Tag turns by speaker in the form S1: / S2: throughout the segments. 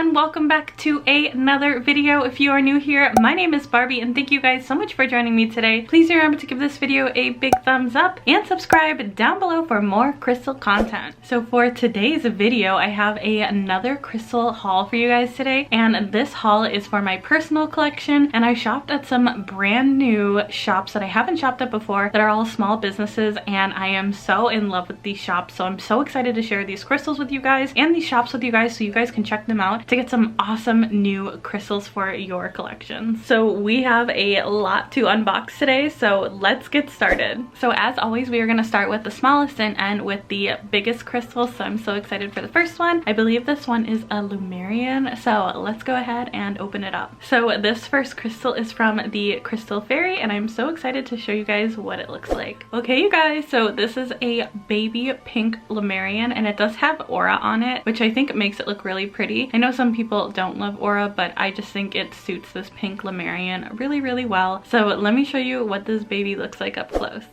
S1: and welcome back to another video. If you are new here, my name is Barbie and thank you guys so much for joining me today. Please remember to give this video a big thumbs up and subscribe down below for more crystal content. So for today's video, I have another crystal haul for you guys today, and this haul is for my personal collection, and I shopped at some brand new shops that I haven't shopped at before that are all small businesses, and I am so in love with these shops. So I'm so excited to share these crystals with you guys and these shops with you guys so you guys can check them out to get some awesome new crystals for your collection. So we have a lot to unbox today, so let's get started. So as always, we are going to start with the smallest and end with the biggest crystal. So I'm so excited for the first one. I believe this one is a Lumerian, so let's go ahead and open it up. So this first crystal is from the Crystal Fairy, and I'm so excited to show you guys what it looks like. Okay, you guys, so this is a baby pink Lumerian, and it does have aura on it, which I think makes it look really pretty. I know some people don't love aura, but I just think it suits this pink Lumerian really well. So let me show you what this baby looks like up close.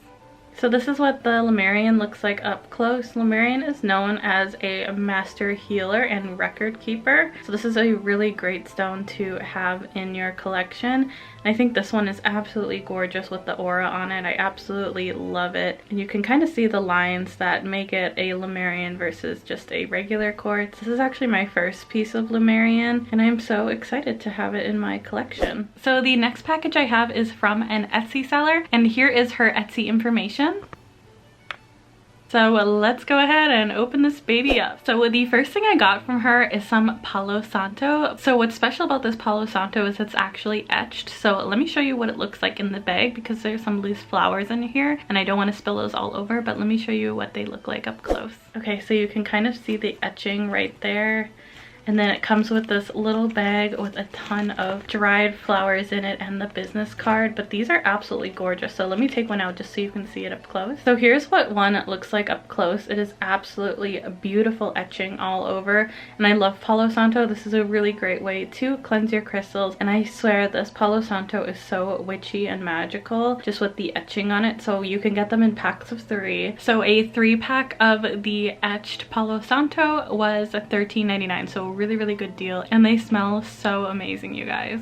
S1: So this is what the Lumerian looks like up close. Lumerian is known as a master healer and record keeper. So this is a really great stone to have in your collection. And I think this one is absolutely gorgeous with the aura on it. I absolutely love it. And you can kind of see the lines that make it a Lumerian versus just a regular quartz. This is actually my first piece of Lumerian, and I'm so excited to have it in my collection. So the next package I have is from an Etsy seller, and here is her Etsy information. So let's go ahead and open this baby up. So the first thing I got from her is some Palo Santo. So what's special about this Palo Santo is it's actually etched. So let me show you what it looks like in the bag, because there's some loose flowers in here and I don't want to spill those all over, but let me show you what they look like up close. Okay, so you can kind of see the etching right there. And then it comes with this little bag with a ton of dried flowers in it and the business card. But these are absolutely gorgeous. So let me take one out just so you can see it up close. So here's what one looks like up close. It is absolutely a beautiful etching all over. And I love Palo Santo. This is a really great way to cleanse your crystals. And I swear this Palo Santo is so witchy and magical just with the etching on it. So you can get them in packs of 3. So a 3-pack of the etched Palo Santo was $13.99. So really good deal, and they smell so amazing, you guys.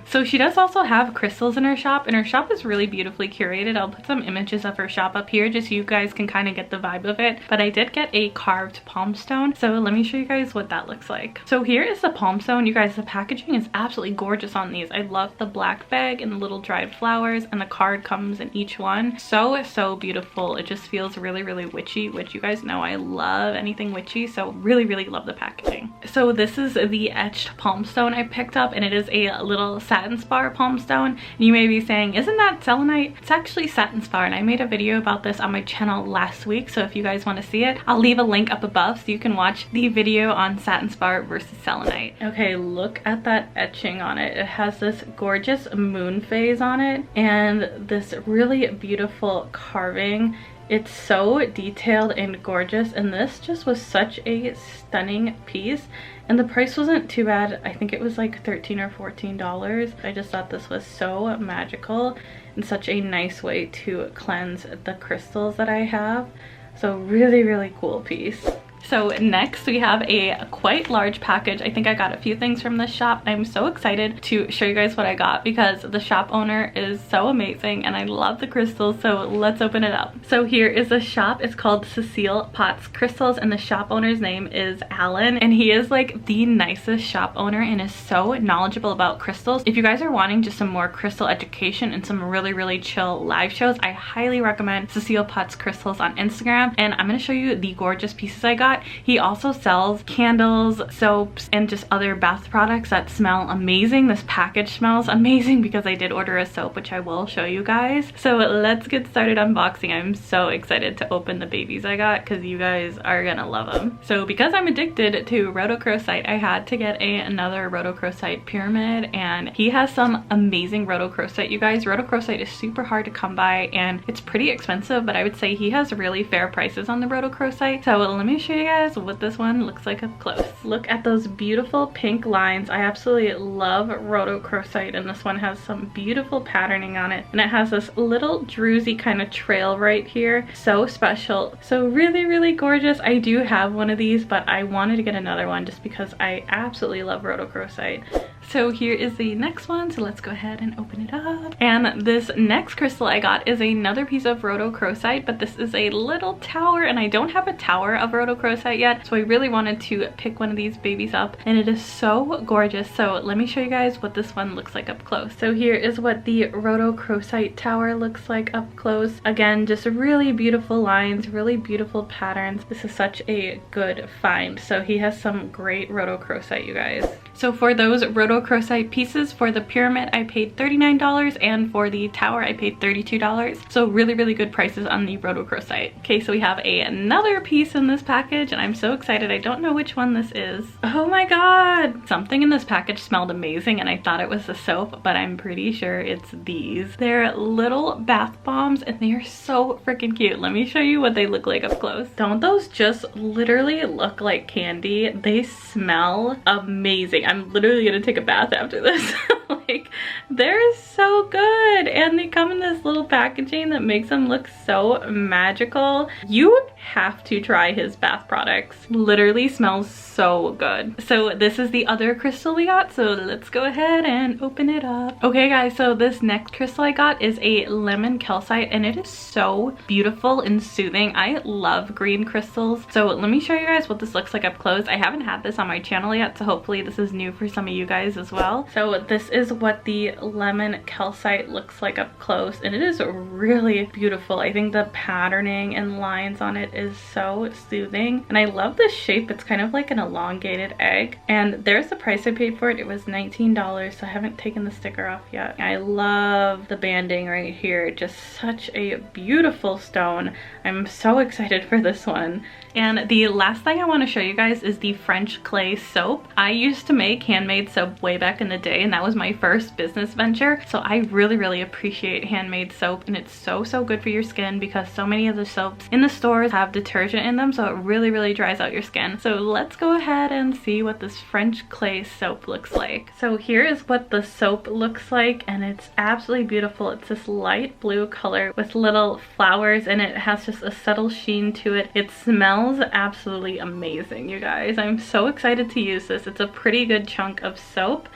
S1: So she does also have crystals in her shop, and her shop is really beautifully curated. I'll put some images of her shop up here just so you guys can kind of get the vibe of it. But I did get a carved palm stone, so let me show you guys what that looks like. So here is the palm stone. You guys, the packaging is absolutely gorgeous on these. I love the black bag and the little dried flowers, and the card comes in each one. So beautiful. It just feels really witchy, which you guys know I love anything witchy, so really love the packaging. So this is the etched palm stone I picked up, and it is a little satin spar palm stone. And you may be saying, isn't that selenite? It's actually satin spar, and I made a video about this on my channel last week, so if you guys want to see it, I'll leave a link up above so you can watch the video on satin spar versus selenite. Okay, look at that etching on it. It has this gorgeous moon phase on it and this really beautiful carving. It's so detailed and gorgeous, and this just was such a stunning piece, and the price wasn't too bad. I think it was like $13 or $14. I just thought this was so magical and such a nice way to cleanse the crystals that I have. So really cool piece. So next we have a quite large package. I think I got a few things from this shop. I'm so excited to show you guys what I got because the shop owner is so amazing and I love the crystals, so let's open it up. So here is the shop. It's called Cecile Potts Crystals, and the shop owner's name is Alan, and he is like the nicest shop owner and is so knowledgeable about crystals. If you guys are wanting just some more crystal education and some really chill live shows, I highly recommend Cecile Potts Crystals on Instagram, and I'm going to show you the gorgeous pieces I got. He also sells candles, soaps, and just other bath products that smell amazing. This package smells amazing because I did order a soap, which I will show you guys. So let's get started unboxing. I'm so excited to open the babies I got because you guys are gonna love them. So because I'm addicted to rhodochrosite, I had to get another rhodochrosite pyramid, and he has some amazing rhodochrosite, you guys. Rhodochrosite is super hard to come by and it's pretty expensive, but I would say he has really fair prices on the rhodochrosite. So let me show you you guys what this one looks like up close. Look at those beautiful pink lines. I absolutely love rhodochrosite, and this one has some beautiful patterning on it, and it has this little druzy kind of trail right here. So special, so really gorgeous. I do have one of these, but I wanted to get another one just because I absolutely love rhodochrosite. So here is the next one, so let's go ahead and open it up. And this next crystal I got is another piece of rhodochrosite, but this is a little tower, and I don't have a tower of rhodochrosite yet, so I really wanted to pick one of these babies up, and it is so gorgeous. So let me show you guys what this one looks like up close. So here is what the rhodochrosite tower looks like up close. Again, just really beautiful lines, really beautiful patterns. This is such a good find. So he has some great rhodochrosite, you guys. So for those rhodochrosite pieces, for the pyramid I paid $39, and for the tower I paid $32. So really good prices on the rhodochrosite. Okay, so we have another piece in this package, and I'm so excited. I don't know which one this is. Oh my god! Something in this package smelled amazing, and I thought it was a soap, but I'm pretty sure it's these. They're little bath bombs, and they are so freaking cute. Let me show you what they look like up close. Don't those just literally look like candy? They smell amazing. I'm literally gonna take a bath after this. Like, they're so good, and they come in this little packaging that makes them look so magical. You have to try his bath products. Literally smells so good. So this is the other crystal we got, so let's go ahead and open it up. Okay guys, so this next crystal I got is a lemon calcite, and it is so beautiful and soothing. I love green crystals. So let me show you guys what this looks like up close. I haven't had this on my channel yet, so hopefully this is new for some of you guys as well. So this is what the lemon calcite looks like up close, and it is really beautiful. I think the patterning and lines on it is so soothing, and I love the shape. It's kind of like an elongated egg, and there's the price I paid for it. It was $19, so I haven't taken the sticker off yet. I love the banding right here. Just such a beautiful stone. I'm so excited for this one. And the last thing I want to show you guys is the French clay soap. I used to make handmade soap way back in the day, and that was my first business venture. So I really appreciate handmade soap, and it's so good for your skin because so many of the soaps in the stores have detergent in them, so it really dries out your skin. So let's go ahead and see what this French clay soap looks like. So here is what the soap looks like, and it's absolutely beautiful. It's this light blue color with little flowers, and it has just a subtle sheen to it. It smells absolutely amazing, you guys. I'm so excited to use this. It's a pretty good chunk of soap.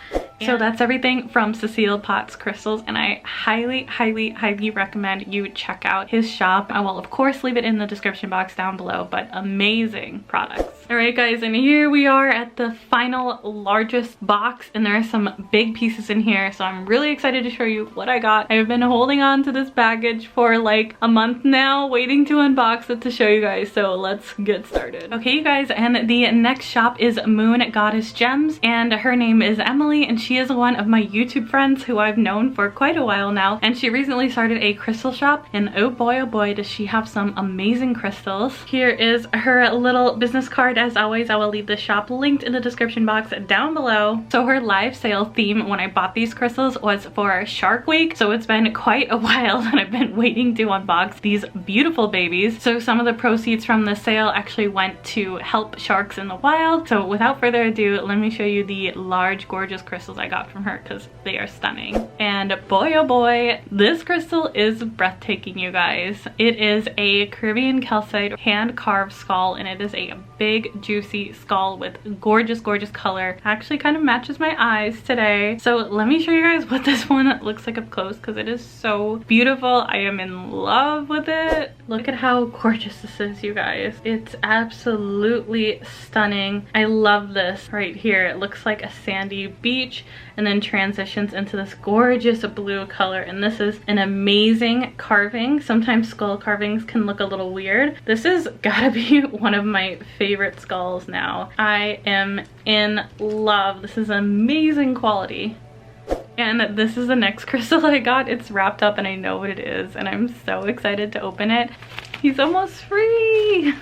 S1: So that's everything from Cecile Potts Crystals, and I highly recommend you check out his shop. I will of course leave it in the description box down below, but amazing products. Alright guys, and here we are at the final largest box, and there are some big pieces in here, so I'm really excited to show you what I got. I've been holding on to this package for like a month now, waiting to unbox it to show you guys, so let's get started. Okay you guys, and the next shop is Moon Goddess Gems, and her name is Emily, and she is one of my YouTube friends who I've known for quite a while now, and she recently started a crystal shop, and oh boy does she have some amazing crystals. Here is her little business card. As always, I will leave the shop linked in the description box down below. So her live sale theme when I bought these crystals was for Shark Week, so it's been quite a while that I've been waiting to unbox these beautiful babies. So some of the proceeds from the sale actually went to help sharks in the wild. So without further ado, let me show you the large gorgeous crystals I got from her because they are stunning. And boy oh boy, this crystal is breathtaking, you guys. It is a Caribbean calcite hand carved skull, and it is a big juicy skull with gorgeous color. Actually kind of matches my eyes today. So let me show you guys what this one looks like up close because it is so beautiful. I am in love with it. Look at how gorgeous this is, you guys. It's absolutely stunning. I love this right here. It looks like a sandy beach and then transitions into this gorgeous blue color, and this is an amazing carving. Sometimes skull carvings can look a little weird. This has gotta be one of my favorite skulls now. I am in love. This is amazing quality. And this is the next crystal I got. It's wrapped up and I know what it is, and I'm so excited to open it. He's almost free.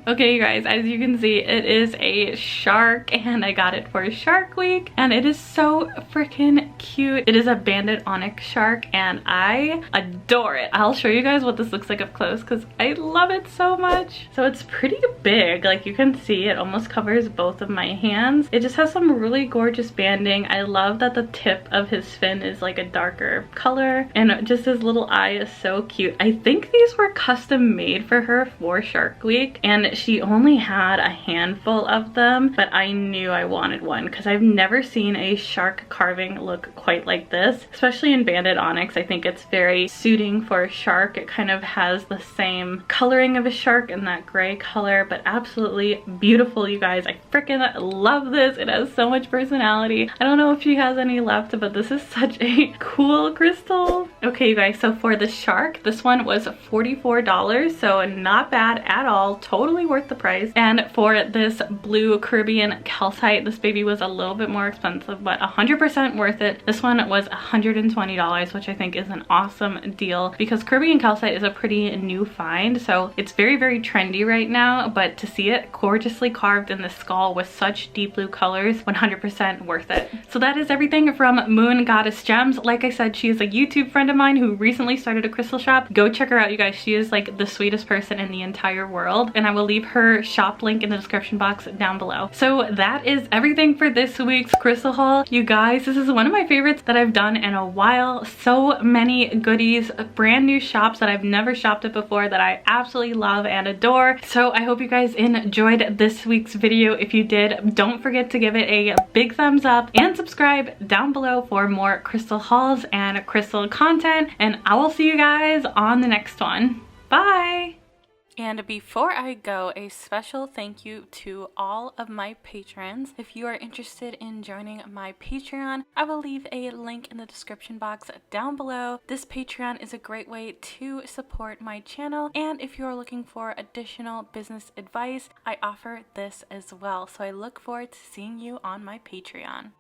S1: Okay, you guys, as you can see, it is a shark and I got it for Shark Week and it is so freaking cute. It is a banded onyx shark and I adore it. I'll show you guys what this looks like up close because I love it so much. So it's pretty big, like you can see it almost covers both of my hands. It just has some really gorgeous banding. I love that the tip of his fin is like a darker color and just his little eye is so cute. I think these were custom made for her for Shark Week and she only had a handful of them, but I knew I wanted one because I've never seen a shark carving look quite like this, especially in banded onyx. I think it's very suiting for a shark. It kind of has the same coloring of a shark in that gray color, but absolutely beautiful, you guys. I freaking love this. It has so much personality. I don't know if she has any left, but this is such a cool crystal. Okay, you guys, so for the shark, this one was $44, so not bad at all. Totally worth the price. And for this blue Caribbean calcite, this baby was a little bit more expensive, but 100% worth it. This one was $120, which I think is an awesome deal because Caribbean calcite is a pretty new find, so it's very, very trendy right now, but to see it gorgeously carved in the skull with such deep blue colors, 100% worth it. So that is everything from Moon Goddess Gems. Like I said, she is a YouTube friend of mine who recently started a crystal shop. Go check her out, you guys. She is like the sweetest person in the entire world, and I will leave her shop link in the description box down below. So that is everything for this week's crystal haul. You guys, this is one of my favorites that I've done in a while. So many goodies, brand new shops that I've never shopped at before that I absolutely love and adore. So I hope you guys enjoyed this week's video. If you did, don't forget to give it a big thumbs up and subscribe down below for more crystal hauls and crystal content, and I will see you guys on the next one. Bye! And before I go, a special thank you to all of my patrons. If you are interested in joining my Patreon, I will leave a link in the description box down below. This Patreon is a great way to support my channel, and if you're looking for additional business advice, I offer this as well. So I look forward to seeing you on my Patreon.